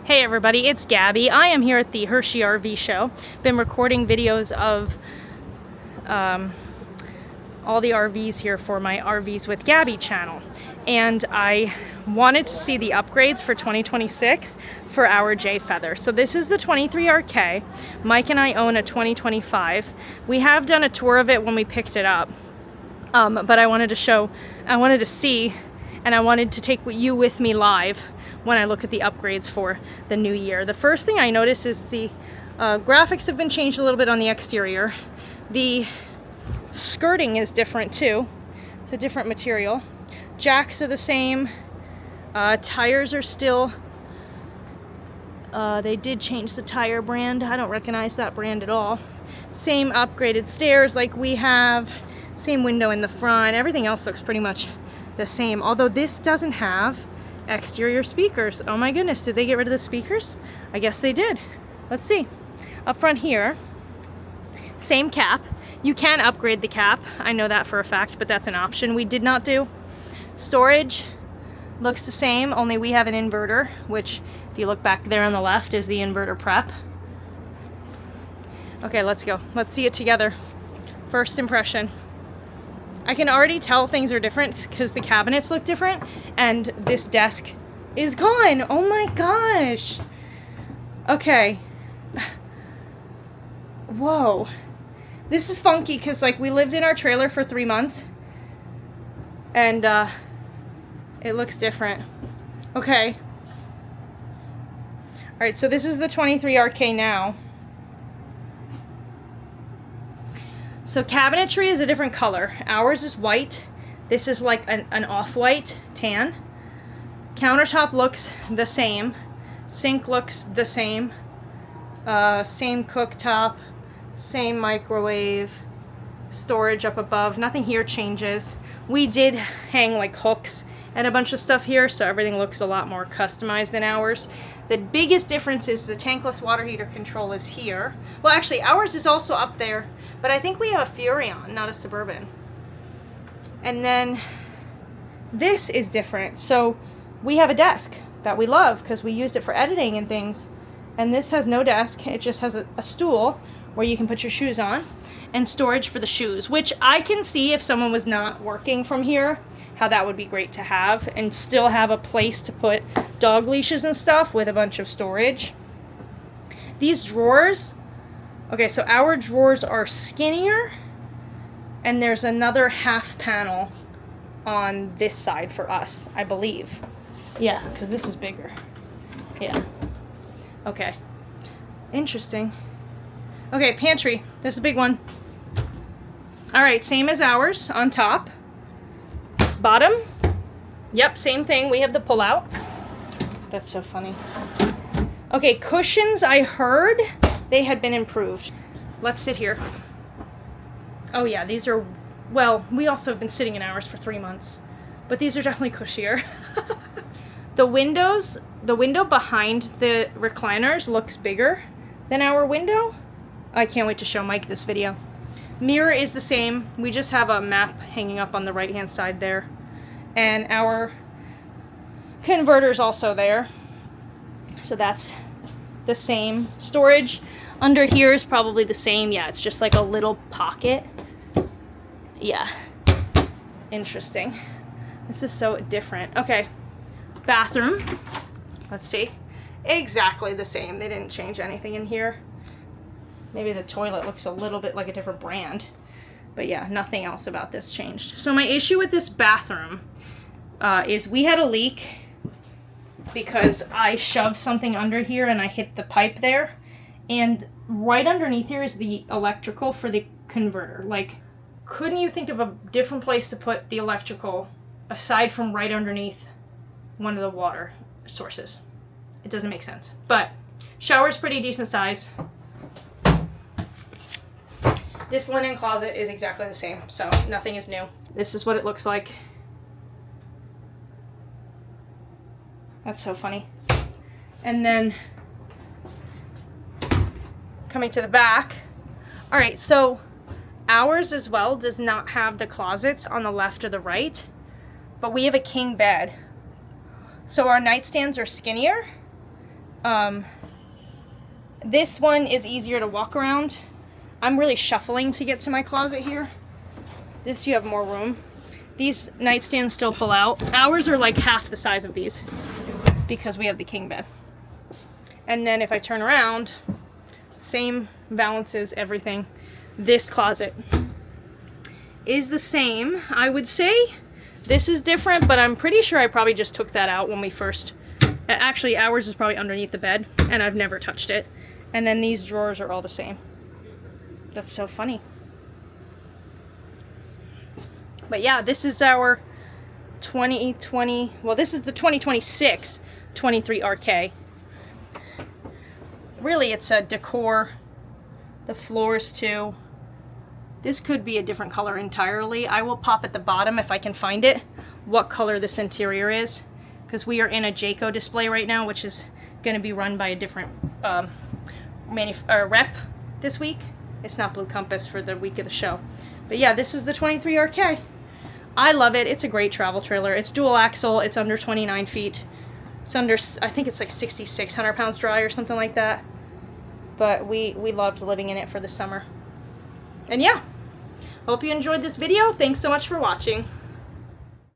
Hey everybody, it's Gabby. I am here at the Hershey RV show. Been recording videos of all the RVs here for my RVs with Gabby channel. And I wanted to see the upgrades for 2026 for our Jay Feather. So this is the 23RK. Mike and I own a 2025. We have done a tour of it when we picked it up. But I wanted to see, and I wanted to take you with me live when I look at the upgrades for the new year. The first thing I notice is the graphics have been changed a little bit on the exterior. The skirting is different too. It's a different material. Jacks are the same. Tires are still, they did change the tire brand. I don't recognize that brand at all. Same upgraded stairs like we have. Same window in the front. Everything else looks pretty much the same. Although this doesn't have exterior speakers. Oh my goodness, did they get rid of the speakers? I guess they did. Let's see. Up front here, same cap. You can upgrade the cap. I know that for a fact, but that's an option we did not do. Storage looks the same, only we have an inverter, which if you look back there on the left is the inverter prep. Okay, let's go. Let's see it together. First impression. I can already tell things are different because the cabinets look different and this desk is gone. Oh my gosh. Okay. Whoa. This is funky because like we lived in our trailer for 3 months and it looks different. Okay. All right, so this is the 23RK now. So cabinetry is a different color. Ours is white. This is like an off-white tan. Countertop looks the same. Sink looks the same. Same cooktop. Same microwave. Storage up above. Nothing here changes. We did hang like hooks and a bunch of stuff here, so everything looks a lot more customized than ours. The biggest difference is the tankless water heater control is here. Well, actually, ours is also up there, but I think we have a Furrion, not a Suburban. And then this is different. So we have a desk that we love because we used it for editing and things. And this has no desk. It just has a stool where you can put your shoes on and storage for the shoes, which I can see if someone was not working from here, how that would be great to have and still have a place to put dog leashes and stuff with a bunch of storage. These drawers, okay, so our drawers are skinnier and there's another half panel on this side for us, I believe. Yeah, because this is bigger. Yeah. Okay. Interesting. Okay, pantry. This is a big one. All right, same as ours on top. Bottom, yep, same thing. We have the pull-out. That's so funny. Okay, cushions, I heard they had been improved. Let's sit here. Oh yeah, these are, well, we also have been sitting in ours for 3 months, but these are definitely cushier. The window behind the recliners looks bigger than our window. I can't wait to show Mike this video. Mirror is the same. We just have a map hanging up on the right hand side there. And our converter's also there. So that's the same. Storage under here is probably the same. Yeah, it's just like a little pocket. Yeah. Interesting. This is so different. Okay. Bathroom. Let's see. Exactly the same. They didn't change anything in here. Maybe the toilet looks a little bit like a different brand. But yeah, nothing else about this changed. So my issue with this bathroom is we had a leak because I shoved something under here and I hit the pipe there. And right underneath here is the electrical for the converter. Like, couldn't you think of a different place to put the electrical aside from right underneath one of the water sources? It doesn't make sense. But shower's pretty decent size. This linen closet is exactly the same, so nothing is new. This is what it looks like. That's so funny. And then coming to the back. All right, so ours as well does not have the closets on the left or the right, but we have a king bed. So our nightstands are skinnier This one is easier to walk around. I'm really shuffling to get to my closet here. This you have more room. These nightstands still pull out. Ours are like half the size of these because we have the king bed. And then if I turn around, same balances, everything. This closet is the same. I would say this is different, but I'm pretty sure I probably just took that out when we first, actually ours is probably underneath the bed and I've never touched it. And then these drawers are all the same. That's so funny. But yeah, this is our 2020, well this is the 2026 23 RK. Really it's a decor, the floors too. This could be a different color entirely. I will pop at the bottom if I can find it, what color this interior is. Because we are in a Jayco display right now, which is going to be run by a different rep this week. It's not Blue Compass for the week of the show. But yeah, this is the 23 RK. I love it. It's a great travel trailer. It's dual axle. It's under 29 feet. It's under, I think it's like 6,600 pounds dry or something like that. But we loved living in it for the summer. And yeah, hope you enjoyed this video. Thanks so much for watching.